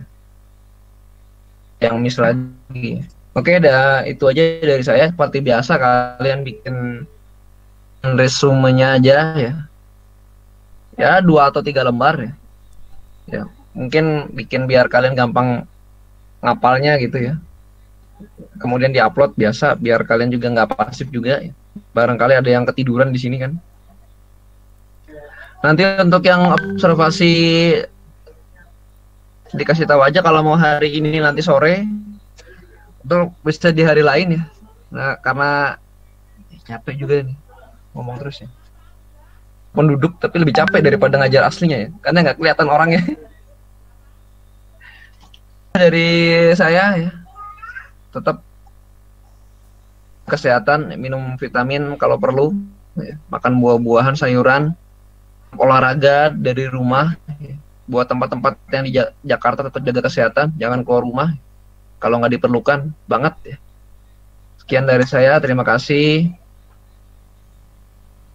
Yang miss lagi. Oke, itu aja dari saya. Seperti biasa kalian bikin resumenya aja ya. Ya 2 atau 3 lembar ya. Ya mungkin bikin biar kalian gampang ngapalnya gitu ya. Kemudian diupload biasa biar kalian juga nggak pasif juga ya. Barangkali ada yang ketiduran di sini kan. Nanti untuk yang observasi dikasih tahu aja kalau mau hari ini nanti sore. Itu bisa di hari lain ya. Nah karena capek juga nih ngomong terus ya. Penduduk tapi lebih capek daripada ngajar aslinya ya karena nggak kelihatan orangnya. Dari saya ya tetap kesehatan, minum vitamin kalau perlu ya. Makan buah-buahan, sayuran, olahraga dari rumah ya. Buat tempat-tempat yang di Jakarta tetap jaga kesehatan, jangan keluar rumah kalau nggak diperlukan banget ya. Sekian dari saya, terima kasih.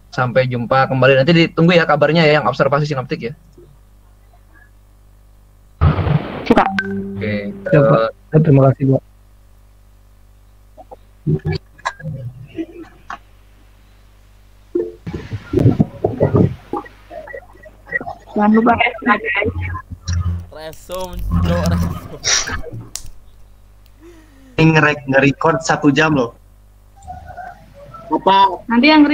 Sampai jumpa kembali, nanti ditunggu ya kabarnya ya yang observasi sinoptik ya. Suka. Oke. Terima kasih, Bu. Jangan lupa Resum, cok, resum. Nge-record 1 jam loh. apa nanti yang